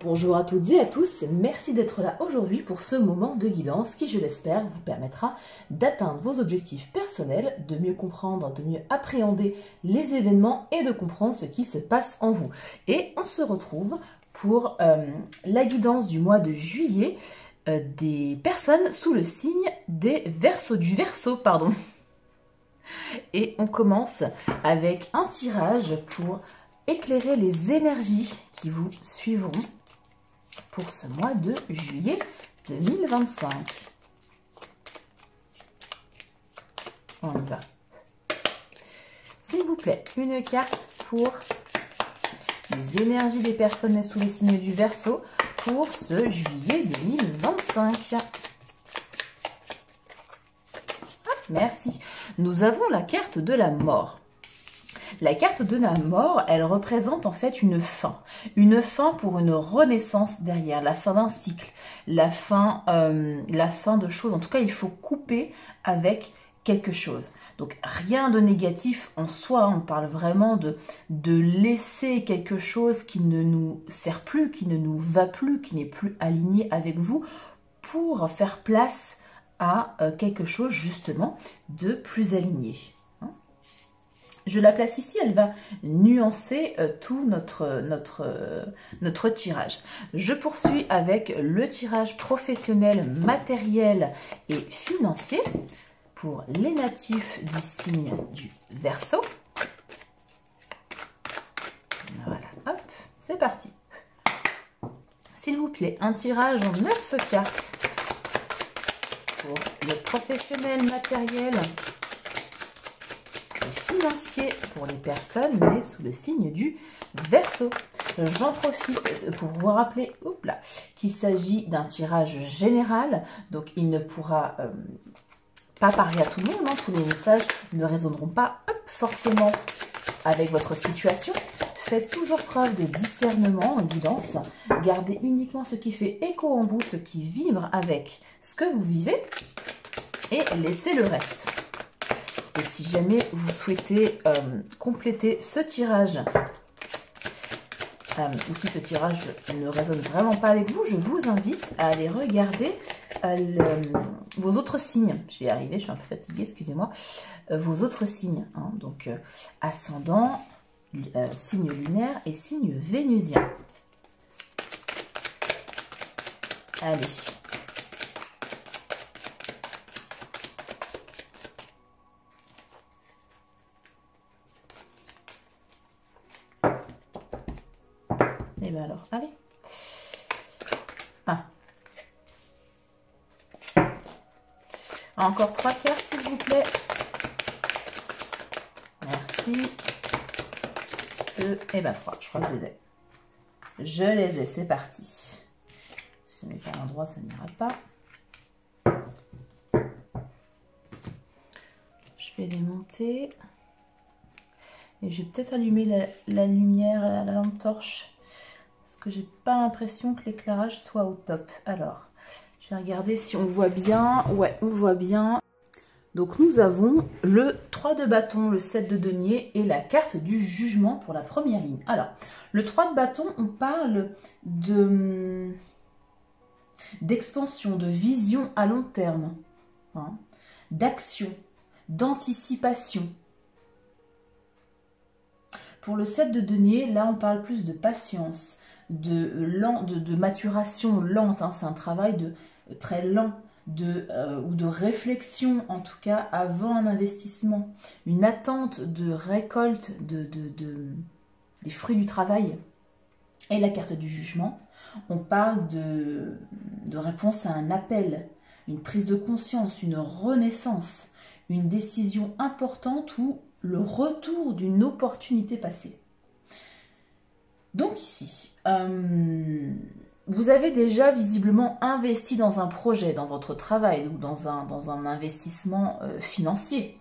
Bonjour à toutes et à tous, merci d'être là aujourd'hui pour ce moment de guidance qui, je l'espère, vous permettra d'atteindre vos objectifs personnels, de mieux comprendre, de mieux appréhender les événements et de comprendre ce qui se passe en vous. Et on se retrouve pour la guidance du mois de juillet des personnes sous le signe du Verseau. Et on commence avec un tirage pour éclairer les énergies qui vous suivront pour ce mois de juillet 2025. On y va. S'il vous plaît, une carte pour les énergies des personnes sous le signe du Verseau pour ce juillet 2025. Merci. Nous avons la carte de la mort. La carte de la mort, elle représente en fait une fin pour une renaissance derrière, la fin d'un cycle, la fin de choses. En tout cas, il faut couper avec quelque chose. Donc, rien de négatif en soi, on parle vraiment de laisser quelque chose qui ne nous sert plus, qui ne nous va plus, qui n'est plus aligné avec vous, pour faire place à quelque chose justement de plus aligné. Je la place ici, elle va nuancer tout notre tirage. Je poursuis avec le tirage professionnel, matériel et financier pour les natifs du signe du Verseau. Voilà, hop, c'est parti. S'il vous plaît, un tirage en 9 cartes pour le professionnel, matériel financier pour les personnes nées sous le signe du Verseau. J'en profite pour vous rappeler qu'il s'agit d'un tirage général, donc il ne pourra pas parler à tout le monde, tous les messages ne résonneront pas forcément avec votre situation. Faites toujours preuve de discernement en guidance, gardez uniquement ce qui fait écho en vous, ce qui vibre avec ce que vous vivez, et laissez le reste. Et si jamais vous souhaitez compléter ce tirage, ou si ce tirage ne résonne vraiment pas avec vous, je vous invite à aller regarder vos autres signes. Je vais y arriver, je suis un peu fatiguée, excusez-moi. Vos autres signes, donc ascendant, signe lunaire et signe vénusien. Allez. Et bien alors, allez. Encore 3 cartes, s'il vous plaît. Merci. 2 et 3. Je crois que je les ai. Je les ai, c'est parti. Si je ne mets pas à l'endroit, ça n'ira pas. Je vais les monter. Et je vais peut-être allumer la lumière, la lampe torche. Parce que j'ai pas l'impression que l'éclairage soit au top. Alors, je vais regarder si on voit bien. Ouais, on voit bien. Donc nous avons le 3 de bâton, le 7 de denier et la carte du jugement pour la première ligne. Alors, le 3 de bâton, on parle d'expansion, de vision à long terme, d'action, d'anticipation. Pour le 7 de denier, là on parle plus de patience, de maturation lente, c'est un travail très lent, ou de réflexion en tout cas avant un investissement, une attente de récolte des fruits du travail. Et la carte du jugement, on parle de réponse à un appel, une prise de conscience, une renaissance, une décision importante ou le retour d'une opportunité passée. Donc ici, vous avez déjà visiblement investi dans un projet, dans votre travail ou dans un investissement financier.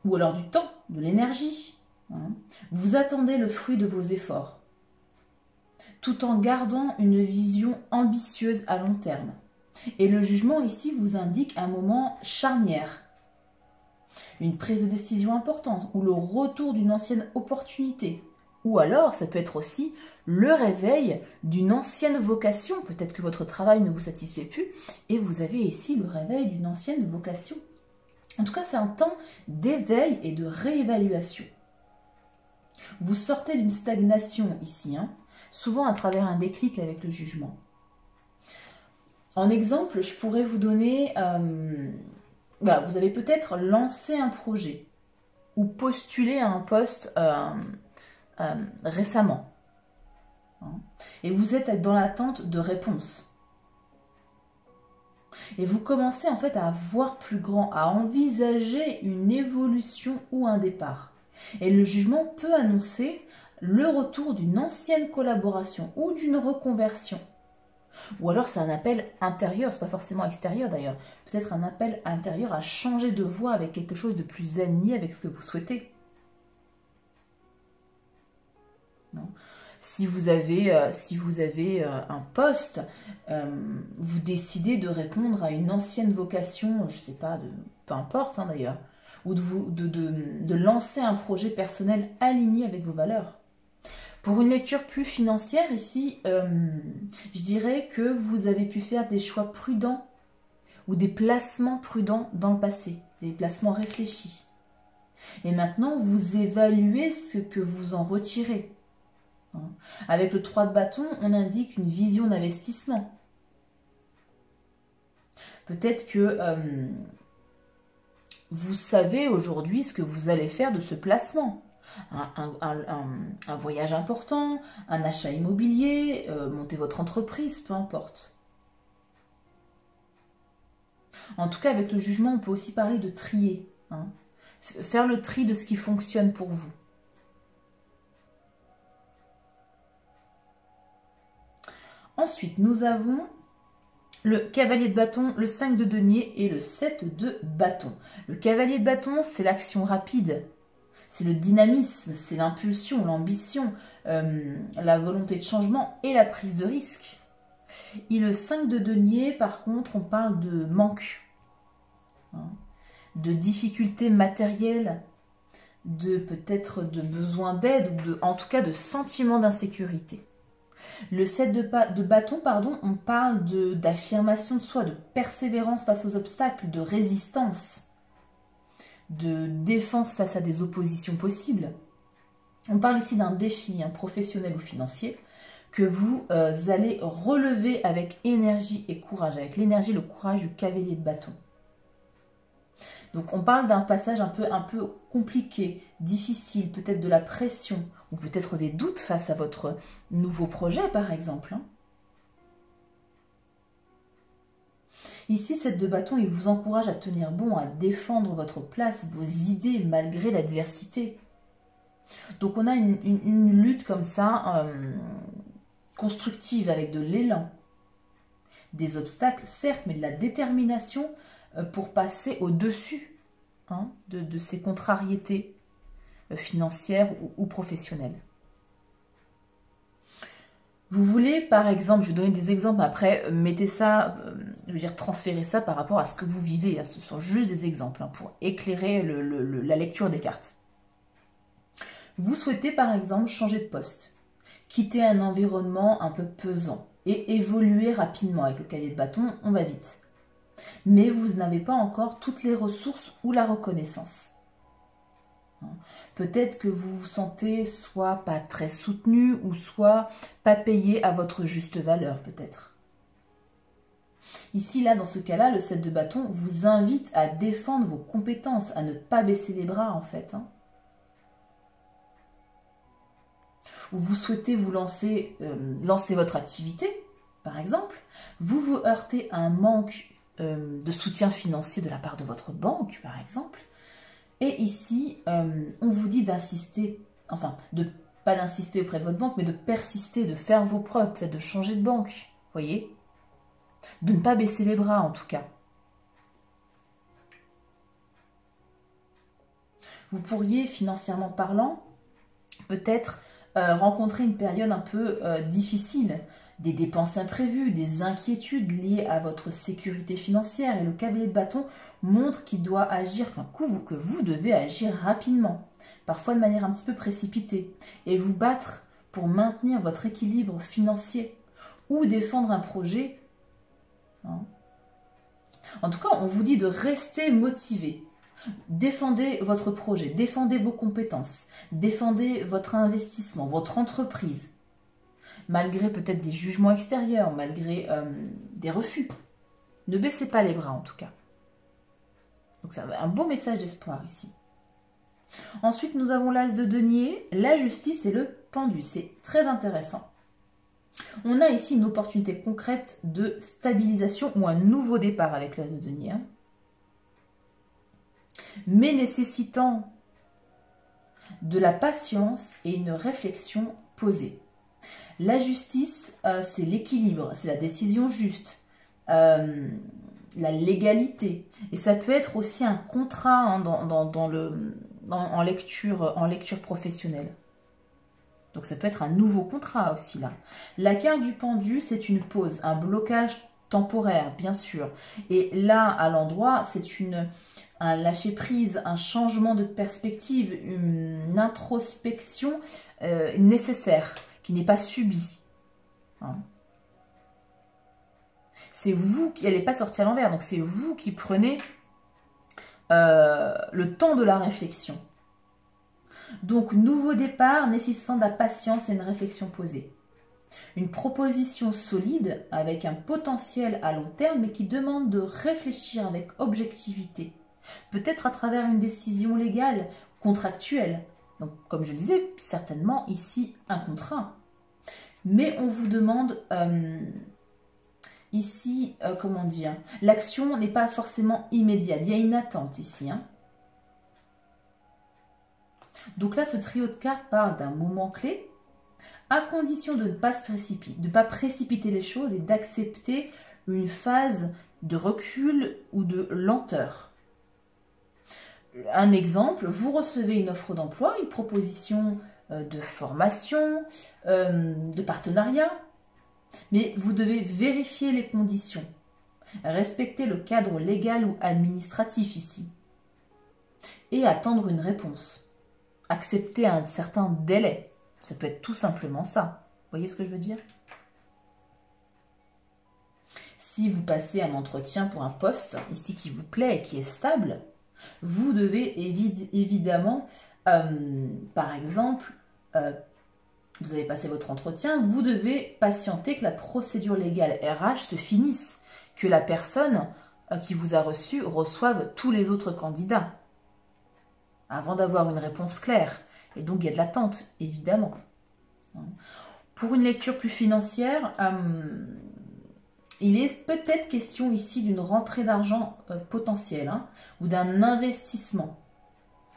Ou alors du temps, de l'énergie. Vous attendez le fruit de vos efforts, tout en gardant une vision ambitieuse à long terme. Et le jugement ici vous indique un moment charnière. Une prise de décision importante ou le retour d'une ancienne opportunité. Ou alors, ça peut être aussi le réveil d'une ancienne vocation. Peut-être que votre travail ne vous satisfait plus et vous avez ici le réveil d'une ancienne vocation. En tout cas, c'est un temps d'éveil et de réévaluation. Vous sortez d'une stagnation ici, hein, souvent à travers un déclic avec le jugement. En exemple, je pourrais vous donner... vous avez peut-être lancé un projet ou postulé à un poste récemment. Et vous êtes dans l'attente de réponses. Et vous commencez en fait à voir plus grand, à envisager une évolution ou un départ. Et le jugement peut annoncer le retour d'une ancienne collaboration ou d'une reconversion. Ou alors c'est un appel intérieur, c'est pas forcément extérieur d'ailleurs. Peut-être un appel intérieur à changer de voie avec quelque chose de plus aligné avec ce que vous souhaitez. Non. Si vous avez un poste, vous décidez de répondre à une ancienne vocation, je sais pas, peu importe hein, d'ailleurs, ou de lancer un projet personnel aligné avec vos valeurs. Pour une lecture plus financière ici, je dirais que vous avez pu faire des choix prudents ou des placements prudents dans le passé, des placements réfléchis. Et maintenant, vous évaluez ce que vous en retirez. Avec le 3 de bâton, on indique une vision d'investissement. Peut-être que vous savez aujourd'hui ce que vous allez faire de ce placement. Un voyage important, un achat immobilier, monter votre entreprise, peu importe. En tout cas, avec le jugement, on peut aussi parler de trier. Hein. Faire le tri de ce qui fonctionne pour vous. Ensuite, nous avons le cavalier de bâton, le 5 de denier et le 7 de bâton. Le cavalier de bâton, c'est l'action rapide. C'est le dynamisme, c'est l'impulsion, l'ambition, la volonté de changement et la prise de risque. Et le 5 de denier, par contre, on parle de manque, hein, de difficultés matérielles, de peut-être de besoin d'aide, ou en tout cas de sentiment d'insécurité. Le 7 de bâton, pardon, on parle d'affirmation de soi, de persévérance face aux obstacles, de résistance, de défense face à des oppositions possibles. On parle ici d'un défi professionnel ou financier que vous allez relever avec énergie et courage, avec l'énergie et le courage du cavalier de bâton. Donc on parle d'un passage un peu compliqué, difficile, peut-être de la pression, ou peut-être des doutes face à votre nouveau projet par exemple. Ici, 7 de bâton, il vous encourage à tenir bon, à défendre votre place, vos idées malgré l'adversité. Donc on a une lutte comme ça, constructive, avec de l'élan. Des obstacles, certes, mais de la détermination pour passer au-dessus hein, de ces contrariétés financières ou professionnelles. Vous voulez, par exemple, je vais donner des exemples, après, mettez ça, je veux dire, transférez ça par rapport à ce que vous vivez. Hein, ce sont juste des exemples hein, pour éclairer la lecture des cartes. Vous souhaitez, par exemple, changer de poste, quitter un environnement un peu pesant et évoluer rapidement. Avec le cavalier de bâton, on va vite. Mais vous n'avez pas encore toutes les ressources ou la reconnaissance. Peut-être que vous vous sentez soit pas très soutenu ou soit pas payé à votre juste valeur, peut-être. Ici, là, dans ce cas-là, le 7 de bâton vous invite à défendre vos compétences, à ne pas baisser les bras, en fait. Hein. Ou vous souhaitez vous lancer votre activité, par exemple. Vous vous heurtez à un manque de soutien financier de la part de votre banque, par exemple. Et ici, on vous dit d'insister, enfin, pas d'insister auprès de votre banque, mais de persister, de faire vos preuves, peut-être de changer de banque, voyez? De ne pas baisser les bras, en tout cas. Vous pourriez, financièrement parlant, peut-être rencontrer une période un peu difficile, des dépenses imprévues, des inquiétudes liées à votre sécurité financière. Et le cavalier de bâton montre qu'il doit agir, enfin, que vous devez agir rapidement, parfois de manière un petit peu précipitée, et vous battre pour maintenir votre équilibre financier ou défendre un projet. En tout cas, on vous dit de rester motivé. Défendez votre projet, défendez vos compétences, défendez votre investissement, votre entreprise, malgré peut-être des jugements extérieurs, malgré des refus. Ne baissez pas les bras en tout cas. Donc c'est un beau message d'espoir ici. Ensuite, nous avons l'as de denier, la justice et le pendu. C'est très intéressant. On a ici une opportunité concrète de stabilisation ou un nouveau départ avec l'as de denier. Mais nécessitant de la patience et une réflexion posée. La justice, c'est l'équilibre, c'est la décision juste, la légalité. Et ça peut être aussi un contrat en lecture professionnelle. Donc ça peut être un nouveau contrat aussi là. La carte du pendu, c'est une pause, un blocage temporaire, bien sûr. Et là, à l'endroit, c'est un lâcher-prise, un changement de perspective, une introspection nécessaire, qui n'est pas subie. Hein. C'est vous qui, elle n'est pas sortie à l'envers, donc c'est vous qui prenez le temps de la réflexion. Donc, nouveau départ nécessitant de la patience et une réflexion posée. Une proposition solide avec un potentiel à long terme, mais qui demande de réfléchir avec objectivité. Peut-être à travers une décision légale, contractuelle. Donc, comme je disais, certainement ici un contrat. Mais on vous demande ici, comment dire, l'action n'est pas forcément immédiate. Il y a une attente ici. Hein. Donc là, ce trio de cartes parle d'un moment clé, à condition de ne pas se précipiter, de ne pas précipiter les choses et d'accepter une phase de recul ou de lenteur. Un exemple, vous recevez une offre d'emploi, une proposition de formation, de partenariat, mais vous devez vérifier les conditions, respecter le cadre légal ou administratif ici, et attendre une réponse. Accepter un certain délai. Ça peut être tout simplement ça. Vous voyez ce que je veux dire? Si vous passez un entretien pour un poste, ici qui vous plaît et qui est stable, vous devez évidemment, par exemple, vous avez passé votre entretien, vous devez patienter que la procédure légale RH se finisse, que la personne qui vous a reçu reçoive tous les autres candidats, avant d'avoir une réponse claire. Et donc, il y a de l'attente, évidemment. Pour une lecture plus financière, il est peut-être question ici d'une rentrée d'argent potentielle, hein, ou d'un investissement,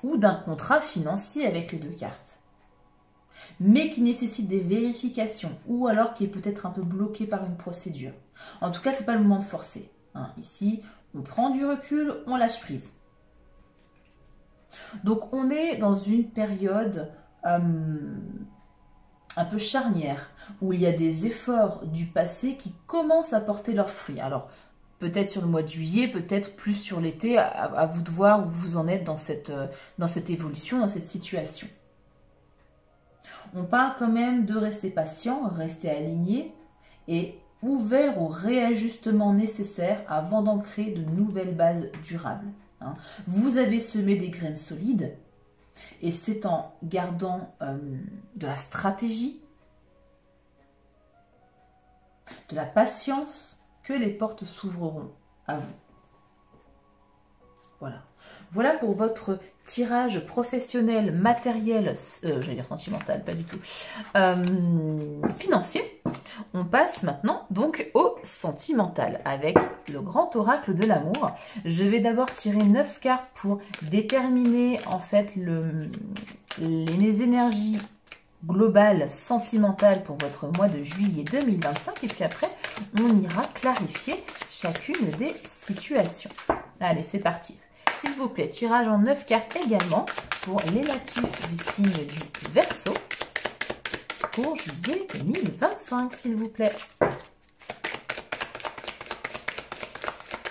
ou d'un contrat financier avec les deux cartes, mais qui nécessite des vérifications, ou alors qui est peut-être un peu bloqué par une procédure. En tout cas, ce n'est pas le moment de forcer. Hein. Ici, on prend du recul, on lâche prise. Donc, on est dans une période un peu charnière, où il y a des efforts du passé qui commencent à porter leurs fruits. Alors, peut-être sur le mois de juillet, peut-être plus sur l'été, à vous de voir où vous en êtes dans cette évolution, dans cette situation. On parle quand même de rester patient, rester aligné et ouvert aux réajustements nécessaires avant d'ancrer de nouvelles bases durables. Vous avez semé des graines solides et c'est en gardant de la stratégie, de la patience que les portes s'ouvriront à vous. Voilà. Voilà pour votre tirage professionnel, matériel, j'allais dire sentimental, pas du tout, financier. On passe maintenant donc au sentimental avec le grand oracle de l'amour. Je vais d'abord tirer 9 cartes pour déterminer en fait les énergies globales sentimentales pour votre mois de juillet 2025 et puis après on ira clarifier chacune des situations. Allez, c'est parti. S'il vous plaît, tirage en 9 cartes également pour les natifs du signe du Verseau. pour juillet 2025, s'il vous plaît.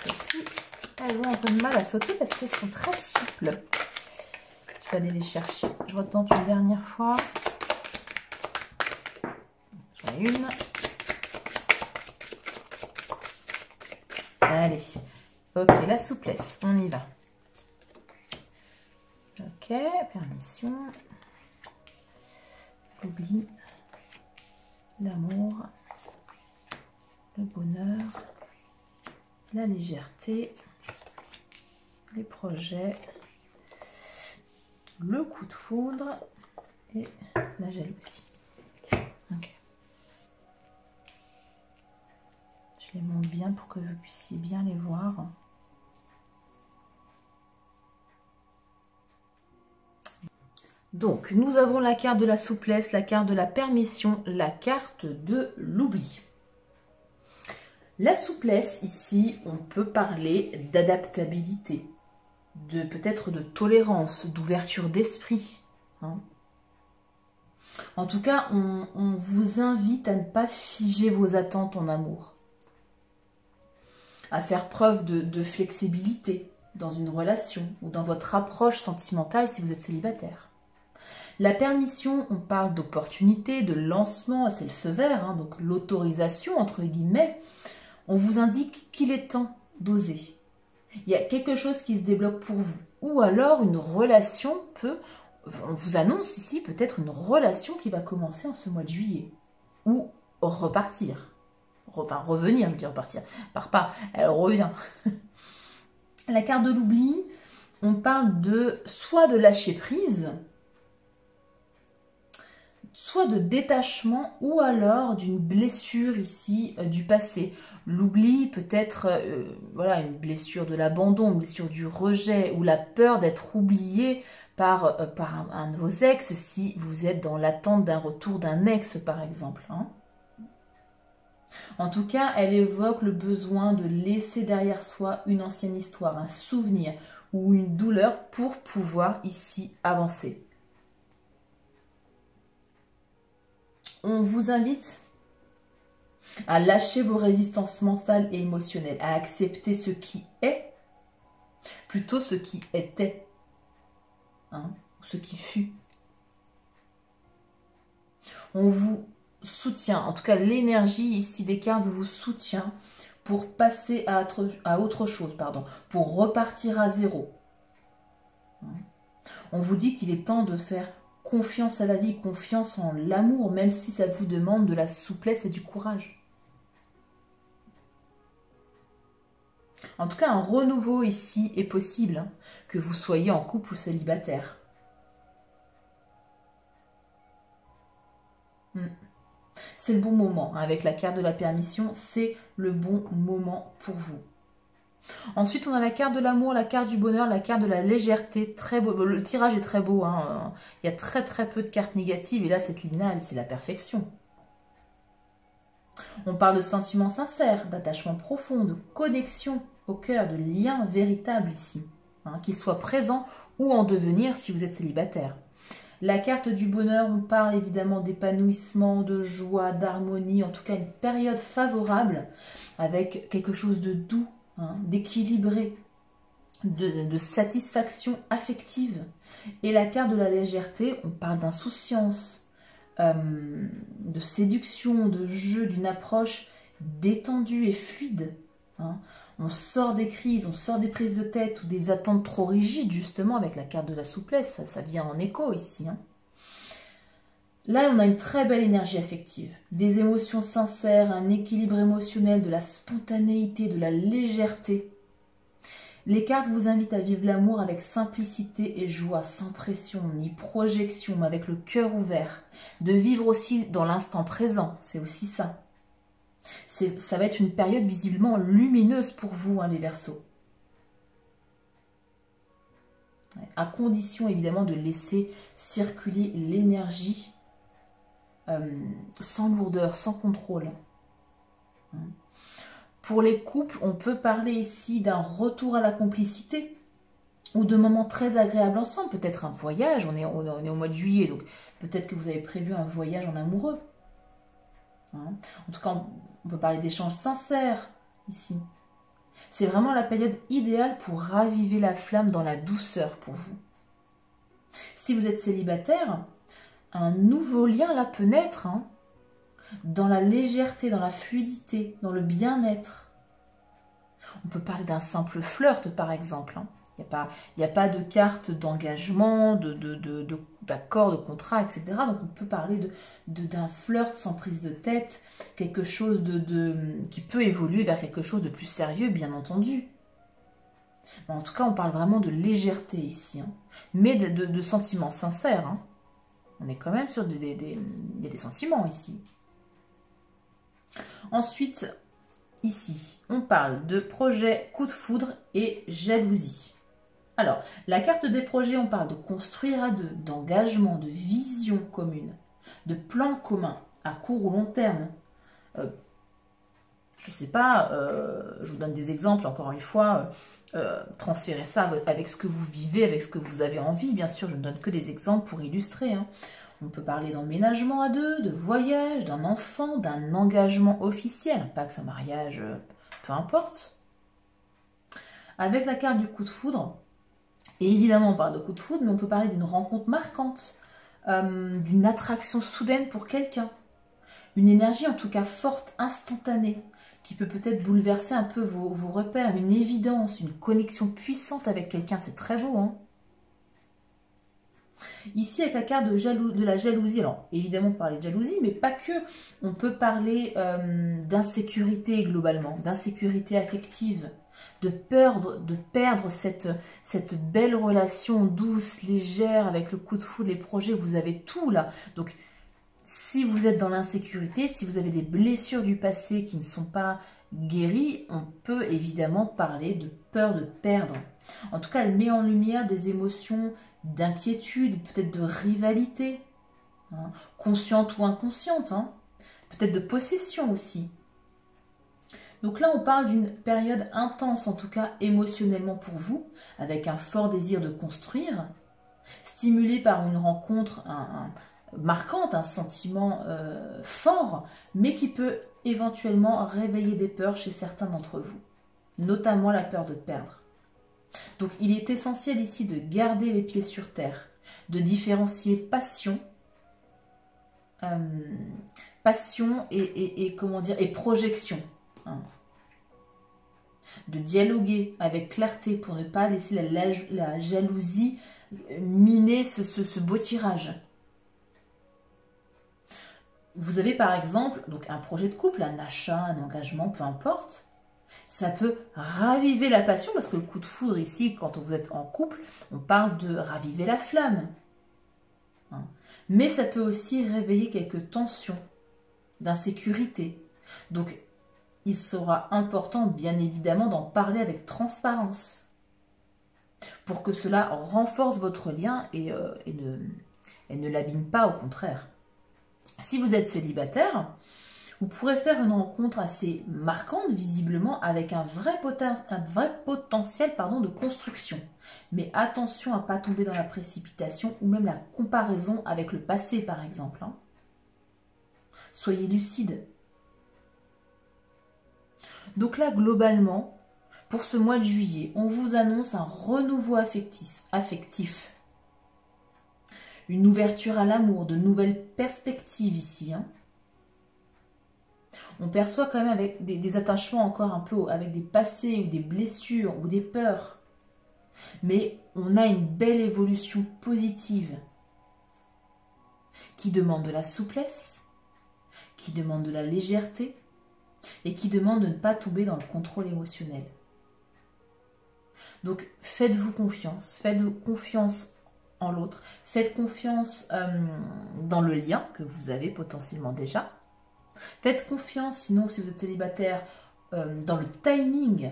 Ici, elles ont un peu de mal à sauter parce qu'elles sont très souples. Je vais aller les chercher. Je retente une dernière fois. J'en ai une. Allez. Ok, la souplesse. On y va. Ok, permission. L'oubli. L'amour. Le bonheur. La légèreté. Les projets. Le coup de foudre. Et la jalousie. Ok. Je les monte bien pour que vous puissiez bien les voir. Donc, nous avons la carte de la souplesse, la carte de la permission, la carte de l'oubli. La souplesse, ici, on peut parler d'adaptabilité, de peut-être de tolérance, d'ouverture d'esprit. Hein. En tout cas, on vous invite à ne pas figer vos attentes en amour, à faire preuve de flexibilité dans une relation ou dans votre approche sentimentale si vous êtes célibataire. La permission, on parle d'opportunité, de lancement, c'est le feu vert, hein, donc l'autorisation entre guillemets. On vous indique qu'il est temps d'oser. Il y a quelque chose qui se débloque pour vous. Ou alors une relation on vous annonce ici peut-être une relation qui va commencer en ce mois de juillet. Ou repartir. Enfin revenir, je veux dire repartir. Part pas, elle revient. La carte de l'oubli, on parle soit de lâcher prise, soit de détachement ou alors d'une blessure ici du passé. L'oubli peut être voilà, une blessure de l'abandon, une blessure du rejet ou la peur d'être oublié par un de vos ex si vous êtes dans l'attente d'un retour d'un ex par exemple. Hein. En tout cas, elle évoque le besoin de laisser derrière soi une ancienne histoire, un souvenir ou une douleur pour pouvoir ici avancer. On vous invite à lâcher vos résistances mentales et émotionnelles, à accepter ce qui est, plutôt ce qui était, hein, ce qui fut. On vous soutient, en tout cas l'énergie ici des cartes vous soutient pour passer à autre chose, pour repartir à zéro. On vous dit qu'il est temps de faire confiance à la vie, confiance en l'amour, même si ça vous demande de la souplesse et du courage. En tout cas, un renouveau ici est possible, hein, que vous soyez en couple ou célibataire. C'est le bon moment, hein, avec la carte de la permission, c'est le bon moment pour vous. Ensuite, on a la carte de l'amour, la carte du bonheur, la carte de la légèreté. Très beau. Le tirage est très beau. Hein. Il y a très peu de cartes négatives. Et là, cette ligne-là, c'est la perfection. On parle de sentiments sincères, d'attachement profond, de connexion au cœur, de liens véritables ici. Hein, qu'ils soient présents ou en devenir si vous êtes célibataire. La carte du bonheur, on parle évidemment d'épanouissement, de joie, d'harmonie. En tout cas, une période favorable avec quelque chose de doux. Hein, d'équilibré, de satisfaction affective. Et la carte de la légèreté, on parle d'insouciance, de séduction, de jeu, d'une approche détendue et fluide. Hein. On sort des crises, on sort des prises de tête ou des attentes trop rigides, justement, avec la carte de la souplesse. Ça vient en écho ici. Hein. Là, on a une très belle énergie affective, des émotions sincères, un équilibre émotionnel, de la spontanéité, de la légèreté. Les cartes vous invitent à vivre l'amour avec simplicité et joie, sans pression ni projection, mais avec le cœur ouvert. De vivre aussi dans l'instant présent, c'est aussi ça. Ça va être une période visiblement lumineuse pour vous, hein, les Verseaux. À condition évidemment de laisser circuler l'énergie sans lourdeur, sans contrôle. Pour les couples, on peut parler ici d'un retour à la complicité, ou de moments très agréables ensemble, peut-être un voyage, on est au mois de juillet, donc peut-être que vous avez prévu un voyage en amoureux. Hein. En tout cas, on peut parler d'échanges sincères ici. C'est vraiment la période idéale pour raviver la flamme dans la douceur pour vous. Si vous êtes célibataire, un nouveau lien là peut naître, hein, dans la légèreté, dans la fluidité, dans le bien-être. On peut parler d'un simple flirt par exemple. Hein. Il n'y a pas de carte d'engagement, d'accord, de contrat, etc. Donc on peut parler d'un flirt sans prise de tête, quelque chose qui peut évoluer vers quelque chose de plus sérieux, bien entendu. En tout cas, on parle vraiment de légèreté ici, hein, mais de sentiments sincères. Hein. On est quand même sur des sentiments ici. Ensuite, ici, on parle de projet, coup de foudre et jalousie. Alors, la carte des projets, on parle de construire à deux, d'engagement, de vision commune, de plan commun à court ou long terme. Je ne sais pas, je vous donne des exemples, encore une fois, transférez ça avec ce que vous vivez, avec ce que vous avez envie. Bien sûr, je ne donne que des exemples pour illustrer. Hein. On peut parler d'emménagement à deux, de voyage, d'un enfant, d'un engagement officiel, pas que c'est un mariage, peu importe. Avec la carte du coup de foudre, et évidemment on parle de coup de foudre, mais on peut parler d'une rencontre marquante, d'une attraction soudaine pour quelqu'un, une énergie en tout cas forte, instantanée, qui peut peut-être bouleverser un peu vos repères, une évidence, une connexion puissante avec quelqu'un, c'est très beau, hein. Ici, avec la carte de la jalousie, alors évidemment on peut parler de jalousie, mais pas que, on peut parler d'insécurité globalement, d'insécurité affective, de perdre cette belle relation douce, légère, avec le coup de foudre, les projets, vous avez tout là. Donc, si vous êtes dans l'insécurité, si vous avez des blessures du passé qui ne sont pas guéries, on peut évidemment parler de peur de perdre. En tout cas, elle met en lumière des émotions d'inquiétude, peut-être de rivalité, hein, consciente ou inconsciente, hein, peut-être de possession aussi. Donc là, on parle d'une période intense, en tout cas émotionnellement pour vous, avec un fort désir de construire, stimulé par une rencontre marquante, un sentiment fort, mais qui peut éventuellement réveiller des peurs chez certains d'entre vous, notamment la peur de perdre. Donc il est essentiel ici de garder les pieds sur terre, de différencier passion, et projection. Hein. De dialoguer avec clarté pour ne pas laisser la jalousie miner ce beau tirage. Vous avez par exemple donc un projet de couple, un achat, un engagement, peu importe. Ça peut raviver la passion, parce que le coup de foudre ici, quand vous êtes en couple, on parle de raviver la flamme. Hein. Mais ça peut aussi réveiller quelques tensions, d'insécurité. Donc, il sera important, bien évidemment, d'en parler avec transparence, pour que cela renforce votre lien et ne l'abîme pas, au contraire. Si vous êtes célibataire, vous pourrez faire une rencontre assez marquante, visiblement, avec un vrai potentiel de construction. Mais attention à ne pas tomber dans la précipitation ou même la comparaison avec le passé, par exemple. Hein. Soyez lucide. Donc là, globalement, pour ce mois de juillet, on vous annonce un renouveau affectif. Une ouverture à l'amour, de nouvelles perspectives ici. Hein. On perçoit quand même avec des attachements encore un peu avec des passés ou des blessures ou des peurs. Mais on a une belle évolution positive qui demande de la souplesse, qui demande de la légèreté et qui demande de ne pas tomber dans le contrôle émotionnel. Donc faites-vous confiance en l'autre, faites confiance dans le lien que vous avez potentiellement déjà. Faites confiance, sinon, si vous êtes célibataire, dans le timing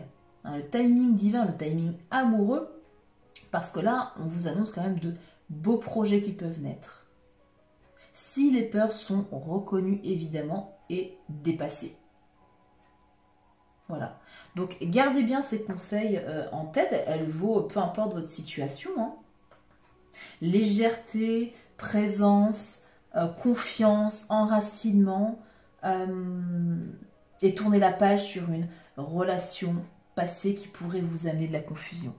divin, le timing amoureux, parce que là, on vous annonce quand même de beaux projets qui peuvent naître. Si les peurs sont reconnues, évidemment, et dépassées. Voilà. Donc, gardez bien ces conseils en tête. Elle vaut, peu importe votre situation, hein. Légèreté, présence, confiance, enracinement, et tourner la page sur une relation passée qui pourrait vous amener de la confusion.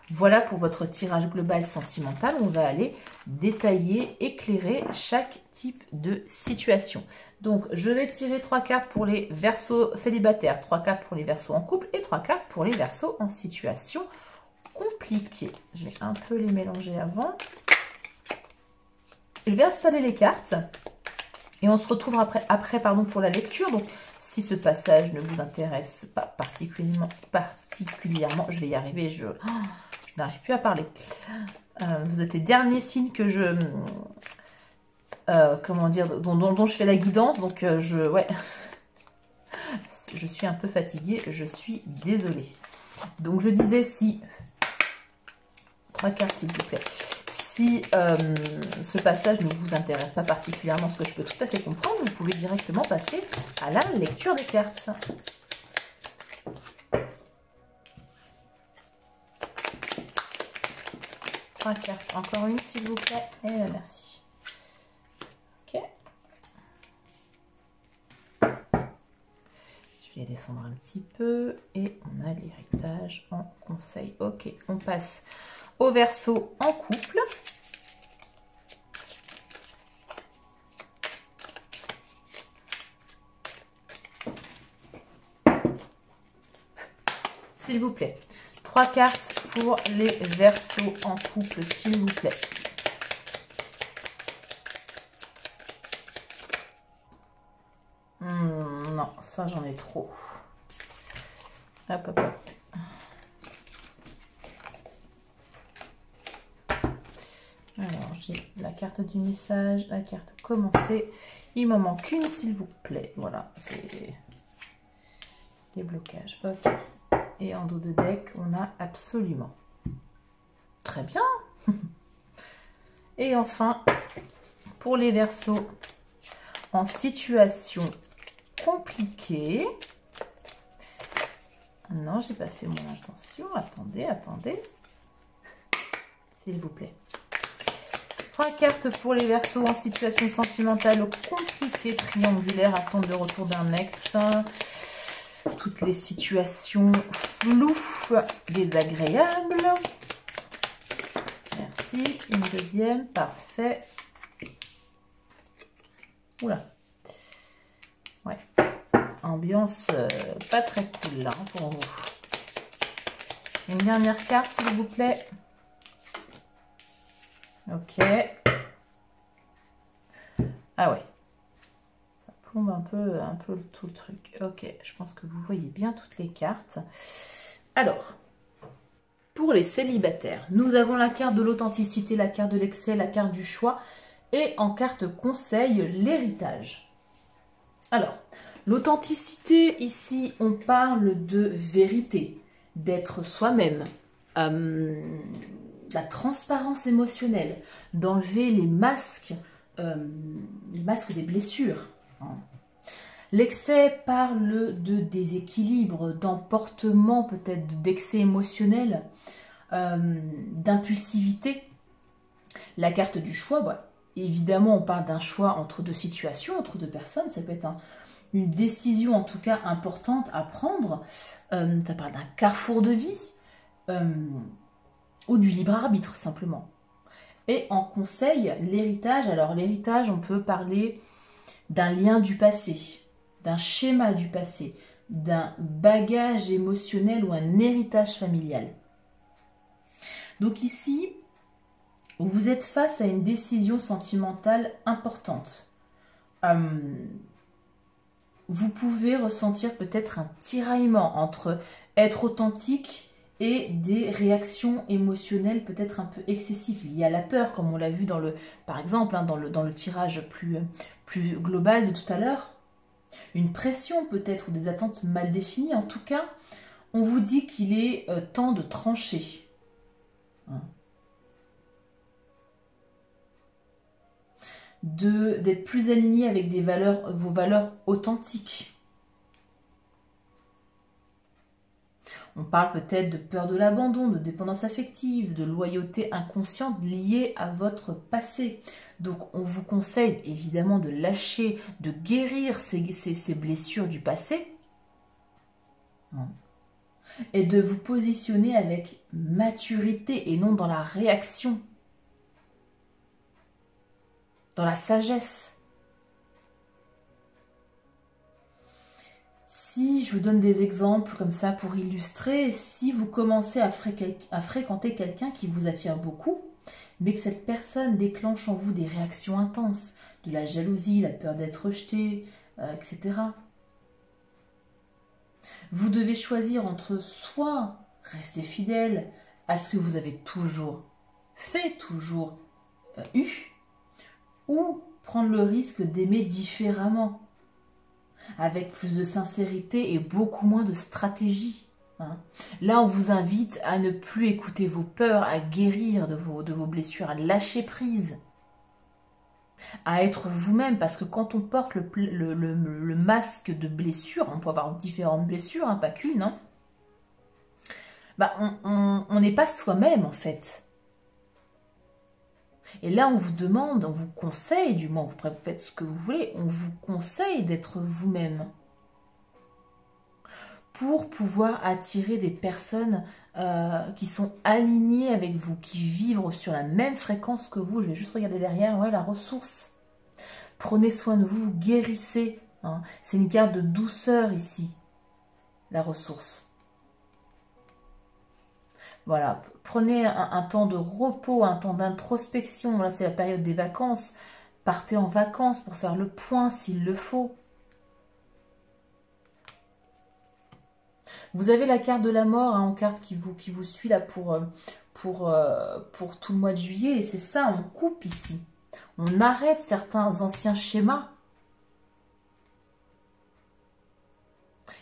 Voilà pour votre tirage global sentimental. On va aller détailler, éclairer chaque type de situation. Donc, je vais tirer 3 cartes pour les Verseaux célibataires, 3 cartes pour les Verseaux en couple et 3 cartes pour les Verseaux en situation compliquée. Je vais un peu les mélanger avant. Je vais installer les cartes et on se retrouve après pour la lecture. Donc, si ce passage ne vous intéresse pas particulièrement, je vais y arriver, je n'arrive plus à parler. Vous êtes les derniers signes que je... comment dire, dont je fais la guidance. Donc, ouais, je suis un peu fatiguée, je suis désolée. Donc, je disais si... 3 cartes, s'il vous plaît. Si ce passage ne vous intéresse pas particulièrement, ce que je peux tout à fait comprendre, vous pouvez directement passer à la lecture des cartes. Trois cartes. Encore une, s'il vous plaît. Et merci. Ok. Je vais descendre un petit peu. Et on a l'héritage en conseil. Ok, on passe au Verseau en couple. S'il vous plaît. 3 cartes pour les Verseaux en couple, s'il vous plaît. Non, ça j'en ai trop. Hop, hop, hop. Alors, j'ai la carte du message, la carte commencer. Il m'en manque une, s'il vous plaît. Voilà, c'est des blocages. Ok. Et en dos de deck, on a absolument. Très bien. Et enfin, pour les Verseaux en situation compliquée. Non, j'ai pas fait mon intention. Attendez, attendez. S'il vous plaît. 3 cartes pour les Verseaux en situation sentimentale compliquée, triangulaire, attente de retour d'un ex. Toutes les situations floues, désagréables. Merci. Une deuxième, parfait. Oula. Ouais. Ambiance pas très cool là, pour vous. Une dernière carte, s'il vous plaît. Ok. Ah ouais. Ça plombe un peu tout le truc. Ok, je pense que vous voyez bien toutes les cartes. Alors, pour les célibataires, nous avons la carte de l'authenticité, la carte de l'excès, la carte du choix et en carte conseil, l'héritage. Alors, l'authenticité, ici, on parle de vérité, d'être soi-même, la transparence émotionnelle, d'enlever les masques des blessures. L'excès parle de déséquilibre, d'emportement, peut-être d'excès émotionnel, d'impulsivité. La carte du choix, bah, évidemment, on parle d'un choix entre deux situations, entre deux personnes. Ça peut être une décision, en tout cas, importante à prendre. Ça parle d'un carrefour de vie ou du libre arbitre, simplement. Et en conseil, l'héritage. Alors, l'héritage, on peut parler d'un lien du passé, d'un schéma du passé, d'un bagage émotionnel ou un héritage familial. Donc ici, vous êtes face à une décision sentimentale importante. Vous pouvez ressentir peut-être un tiraillement entre être authentique et des réactions émotionnelles peut-être un peu excessives liées à la peur, comme on l'a vu par exemple, hein, dans le tirage plus global de tout à l'heure. Une pression peut-être ou des attentes mal définies. En tout cas, on vous dit qu'il est temps de trancher. Hein. D'être plus aligné avec vos valeurs authentiques. On parle peut-être de peur de l'abandon, de dépendance affective, de loyauté inconsciente liée à votre passé. Donc on vous conseille évidemment de lâcher, de guérir ces blessures du passé. Et de vous positionner avec maturité et non dans la réaction. Dans la sagesse. Si je vous donne des exemples comme ça pour illustrer, si vous commencez à fréquenter quelqu'un qui vous attire beaucoup, mais que cette personne déclenche en vous des réactions intenses, de la jalousie, la peur d'être rejeté, etc. Vous devez choisir entre soit rester fidèle à ce que vous avez toujours fait, toujours eu, ou prendre le risque d'aimer différemment, avec plus de sincérité et beaucoup moins de stratégie. Là, on vous invite à ne plus écouter vos peurs, à guérir de vos blessures, à lâcher prise, à être vous-même, parce que quand on porte le masque de blessure, on peut avoir différentes blessures, pas qu'une, on n'est pas soi-même en fait. Et là, on vous demande, on vous conseille, du moins, vous faites ce que vous voulez, on vous conseille d'être vous-même pour pouvoir attirer des personnes qui sont alignées avec vous, qui vivent sur la même fréquence que vous. Je vais juste regarder derrière, ouais, la ressource. Prenez soin de vous, guérissez. C'est une carte de douceur ici, la ressource. Voilà, prenez un temps de repos, un temps d'introspection. Là, c'est la période des vacances. Partez en vacances pour faire le point s'il le faut. Vous avez la carte de la mort en carte qui vous suit là pour tout le mois de juillet. Et c'est ça, on coupe ici. On arrête certains anciens schémas.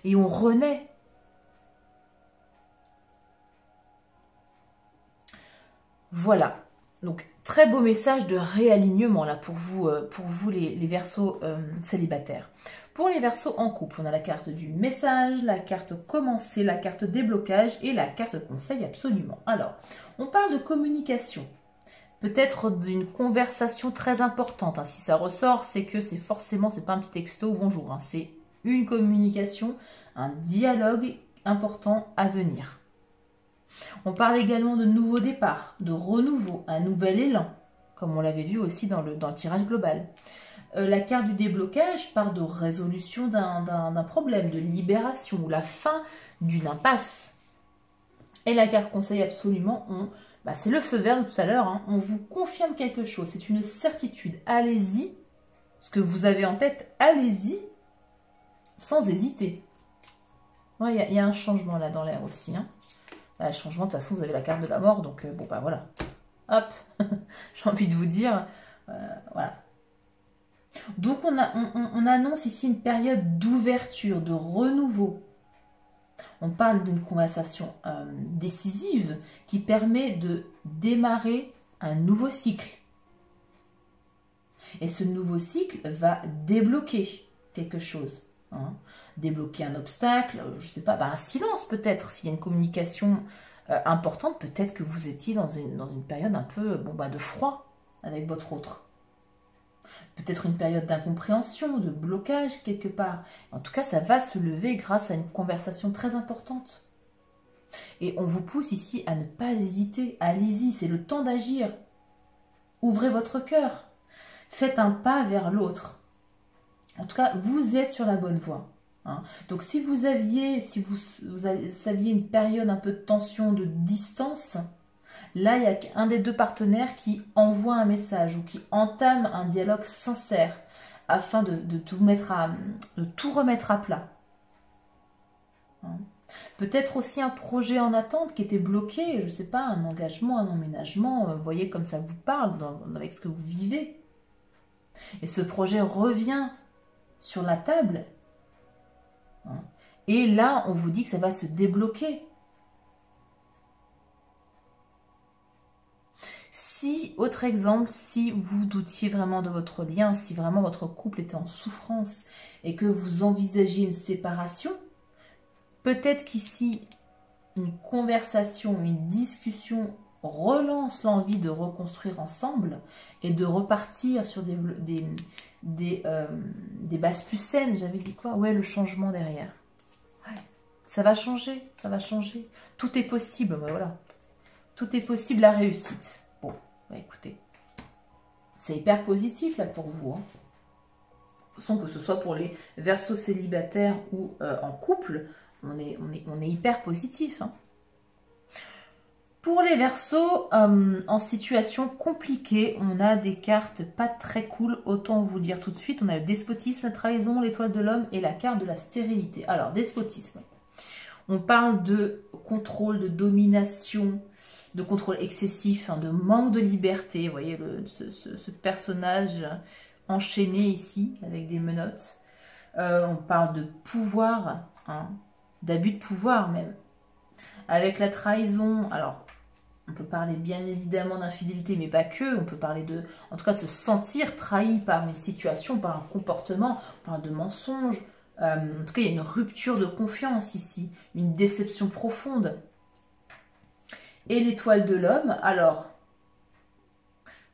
Et on renaît. Voilà, donc très beau message de réalignement là pour vous les Verseaux célibataires. Pour les Verseaux en couple, on a la carte du message, la carte commencer, la carte déblocage et la carte conseil absolument. Alors, on parle de communication, peut-être d'une conversation très importante. Si ça ressort, c'est que c'est pas un petit texto bonjour, c'est une communication, un dialogue important à venir. On parle également de nouveau départ, de renouveau, un nouvel élan, comme on l'avait vu aussi dans le tirage global. La carte du déblocage parle de résolution d'un problème, de libération ou la fin d'une impasse. Et la carte conseil absolument, c'est le feu vert de tout à l'heure, on vous confirme quelque chose, c'est une certitude. Allez-y, ce que vous avez en tête, allez-y, sans hésiter. Il y a un changement là dans l'air aussi, le changement, de toute façon, vous avez la carte de la mort, donc voilà. Hop, j'ai envie de vous dire, voilà. Donc, on annonce ici une période d'ouverture, de renouveau. On parle d'une conversation décisive qui permet de démarrer un nouveau cycle. Et ce nouveau cycle va débloquer quelque chose. Débloquer un obstacle, je ne sais pas, un silence peut-être, s'il y a une communication importante, peut-être que vous étiez dans une période un peu de froid avec votre autre. Peut-être une période d'incompréhension, de blocage quelque part. En tout cas, ça va se lever grâce à une conversation très importante. Et on vous pousse ici à ne pas hésiter, allez-y, c'est le temps d'agir. Ouvrez votre cœur, faites un pas vers l'autre. En tout cas, vous êtes sur la bonne voie. Donc, si vous saviez une période un peu de tension, de distance, là, il y a un des deux partenaires qui envoie un message ou qui entame un dialogue sincère afin de tout remettre à plat. Peut-être aussi un projet en attente qui était bloqué, je ne sais pas, un engagement, un emménagement, vous voyez comme ça vous parle avec ce que vous vivez. Et ce projet revient sur la table. Et là, on vous dit que ça va se débloquer. Si, autre exemple, si vous doutiez vraiment de votre lien, si vraiment votre couple était en souffrance et que vous envisagez une séparation, peut-être qu'ici, une conversation, une discussion relance l'envie de reconstruire ensemble et de repartir sur des bases plus saines. J'avais dit quoi? Ouais, le changement derrière. Ouais. Ça va changer, ça va changer. Tout est possible, voilà. Tout est possible, la réussite. Bon, bah écoutez, c'est hyper positif là pour vous. Hein. De toute façon, que ce soit pour les Verseaux célibataires ou en couple, on est hyper positif. Hein. Pour les Verseaux, en situation compliquée, on a des cartes pas très cool, autant vous le dire tout de suite. On a le despotisme, la trahison, l'étoile de l'homme et la carte de la stérilité. Alors, despotisme. On parle de contrôle, de domination, de contrôle excessif, hein, de manque de liberté. Vous voyez ce personnage enchaîné ici, avec des menottes. On parle de pouvoir, hein, d'abus de pouvoir même. Avec la trahison, alors, on peut parler bien évidemment d'infidélité, mais pas que. On peut parler en tout cas, de se sentir trahi par une situation, par un comportement, par de mensonges. En tout cas, il y a une rupture de confiance ici, une déception profonde. Et l'étoile de l'homme, alors,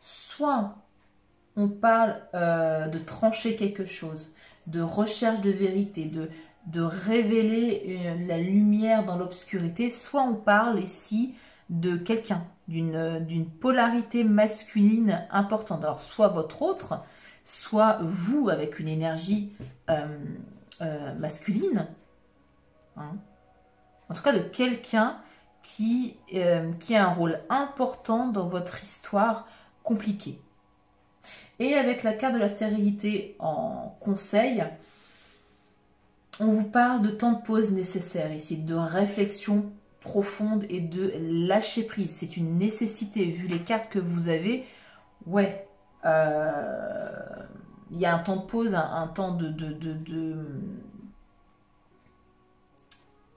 soit on parle de trancher quelque chose, de recherche de vérité, de révéler la lumière dans l'obscurité, soit on parle ici de quelqu'un, d'une polarité masculine importante. Alors, soit votre autre, soit vous avec une énergie masculine, hein. En tout cas de quelqu'un qui a un rôle important dans votre histoire compliquée. Et avec la carte de la stérilité en conseil, on vous parle de temps de pause nécessaire ici, de réflexion profonde et de lâcher prise. C'est une nécessité, vu les cartes que vous avez. Ouais, il y a un temps de pause, un temps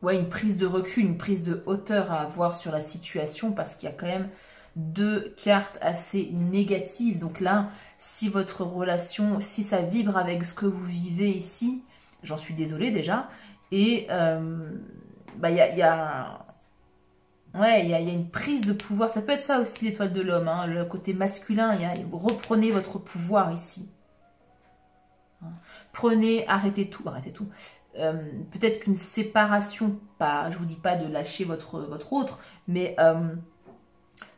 ouais, une prise de recul, une prise de hauteur à avoir sur la situation, parce qu'il y a quand même deux cartes assez négatives. Donc là, si votre relation, si ça vibre avec ce que vous vivez ici, j'en suis désolée déjà, et bah, il y a une prise de pouvoir. Ça peut être ça aussi, l'étoile de l'homme, hein, le côté masculin. Vous reprenez votre pouvoir ici. Prenez, arrêtez tout. Peut-être qu'une séparation, pas, je vous dis pas de lâcher votre autre, mais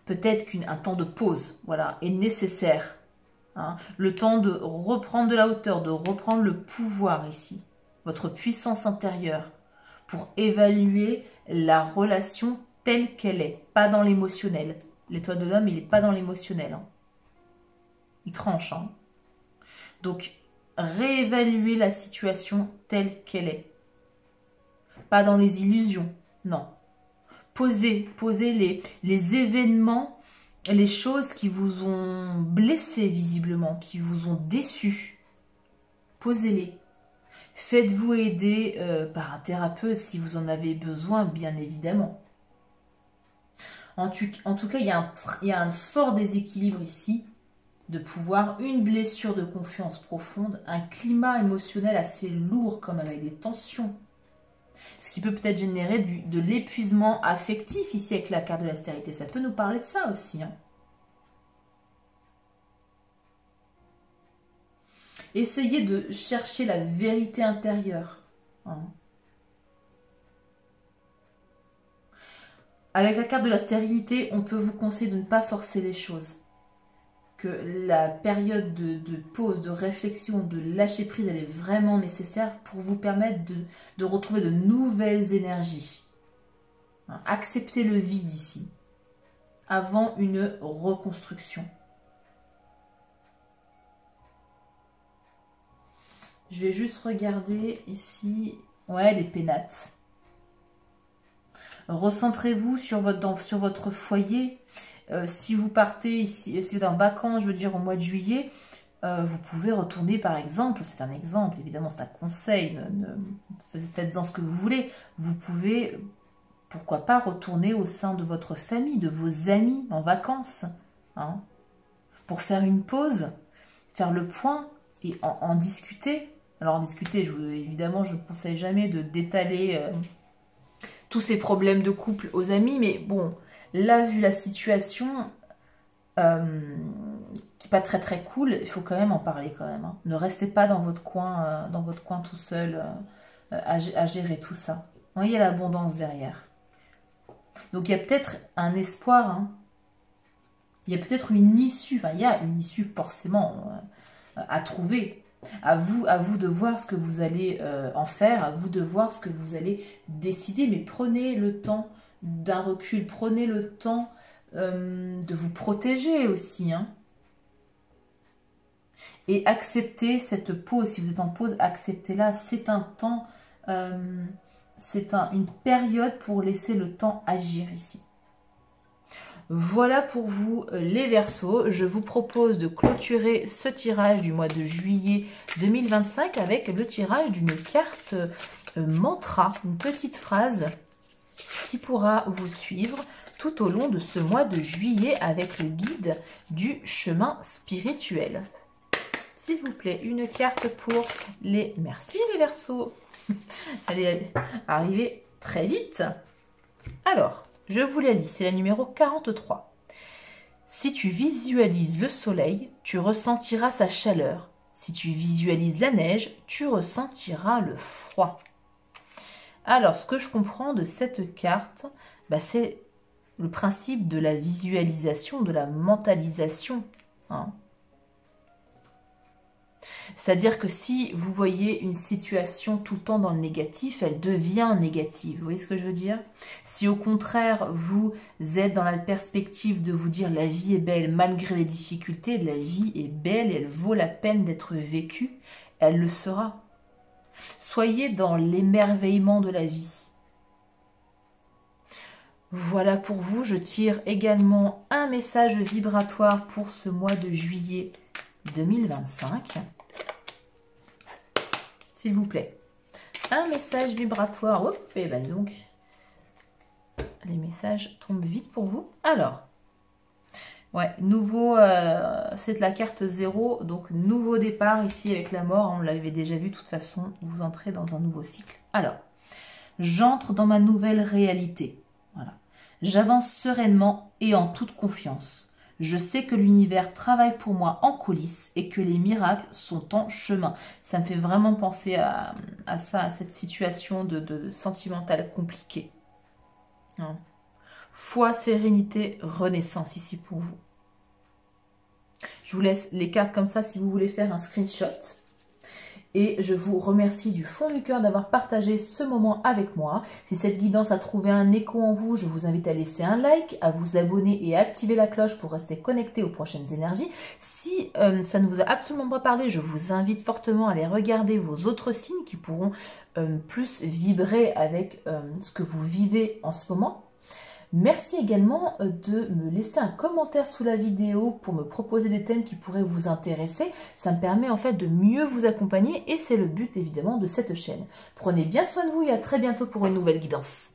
peut-être qu'un temps de pause, voilà, est nécessaire. Hein. Le temps de reprendre de la hauteur, de reprendre le pouvoir ici, votre puissance intérieure, pour évaluer la relation telle qu'elle est, pas dans l'émotionnel. L'étoile de l'homme, il n'est pas dans l'émotionnel. Hein. Il tranche. Hein. Donc, réévaluer la situation telle qu'elle est. Pas dans les illusions, non. Posez les événements, les choses qui vous ont blessé visiblement, qui vous ont déçu. Posez-les. Faites-vous aider par un thérapeute si vous en avez besoin, bien évidemment. En tout cas, il y a un fort déséquilibre ici de pouvoir, une blessure de confiance profonde, un climat émotionnel assez lourd, comme avec des tensions. Ce qui peut peut-être générer de l'épuisement affectif ici avec la carte de la stérilité. Ça peut nous parler de ça aussi. Hein. Essayez de chercher la vérité intérieure. Hein. Avec la carte de la stérilité, on peut vous conseiller de ne pas forcer les choses. Que la période de pause, de réflexion, de lâcher prise, elle est vraiment nécessaire pour vous permettre de retrouver de nouvelles énergies. Hein, acceptez le vide ici, avant une reconstruction. Je vais juste regarder ici, ouais, les pénates. Recentrez-vous sur votre foyer. Si vous partez ici, si vous êtes en vacances, je veux dire au mois de juillet, vous pouvez retourner par exemple, c'est un exemple, évidemment c'est un conseil, faites-en ce que vous voulez, vous pouvez, pourquoi pas, retourner au sein de votre famille, de vos amis en vacances, hein, pour faire une pause, faire le point et en discuter. Alors en discuter, évidemment je ne conseille jamais de d'étaler tous ces problèmes de couple aux amis, mais bon, là, vu la situation qui n'est pas très très cool, il faut quand même en parler quand même. Hein. Ne restez pas dans votre coin tout seul à gérer tout ça. Vous voyez l'abondance derrière. Donc il y a peut-être un espoir, hein. Il y a peut-être une issue, enfin il y a une issue forcément à trouver. À vous de voir ce que vous allez en faire, à vous de voir ce que vous allez décider, mais prenez le temps d'un recul, prenez le temps de vous protéger aussi, hein. Et acceptez cette pause, si vous êtes en pause, acceptez-la, c'est un temps, c'est une période pour laisser le temps agir ici. Voilà pour vous les Verseaux. Je vous propose de clôturer ce tirage du mois de juillet 2025 avec le tirage d'une carte mantra, une petite phrase qui pourra vous suivre tout au long de ce mois de juillet avec le guide du chemin spirituel. S'il vous plaît, une carte pour les... Merci les Verseaux. Allez, arriver très vite. Alors... je vous la lis, c'est la numéro 43. Si tu visualises le soleil, tu ressentiras sa chaleur. Si tu visualises la neige, tu ressentiras le froid. Alors, ce que je comprends de cette carte, c'est le principe de la visualisation, de la mentalisation. Hein. C'est-à-dire que si vous voyez une situation tout le temps dans le négatif, elle devient négative. Vous voyez ce que je veux dire? Si au contraire, vous êtes dans la perspective de vous dire la vie est belle malgré les difficultés, la vie est belle, elle vaut la peine d'être vécue, elle le sera. Soyez dans l'émerveillement de la vie. Voilà pour vous, je tire également un message vibratoire pour ce mois de juillet 2025. S'il vous plaît. Un message vibratoire. Hop, et ben donc, les messages tombent vite pour vous. Alors, ouais, nouveau, c'est la carte 0, donc nouveau départ ici avec la mort. On l'avait déjà vu, de toute façon, vous entrez dans un nouveau cycle. Alors, j'entre dans ma nouvelle réalité. Voilà. J'avance sereinement et en toute confiance. Je sais que l'univers travaille pour moi en coulisses et que les miracles sont en chemin. Ça me fait vraiment penser à ça, à cette situation de sentimentale compliquée. Hein. Foi, sérénité, renaissance ici pour vous. Je vous laisse les cartes comme ça si vous voulez faire un screenshot. Et je vous remercie du fond du cœur d'avoir partagé ce moment avec moi. Si cette guidance a trouvé un écho en vous, je vous invite à laisser un like, à vous abonner et à activer la cloche pour rester connecté aux prochaines énergies. Si ça ne vous a absolument pas parlé, je vous invite fortement à aller regarder vos autres signes qui pourront plus vibrer avec ce que vous vivez en ce moment. Merci également de me laisser un commentaire sous la vidéo pour me proposer des thèmes qui pourraient vous intéresser. Ça me permet en fait de mieux vous accompagner et c'est le but évidemment de cette chaîne. Prenez bien soin de vous et à très bientôt pour une nouvelle guidance.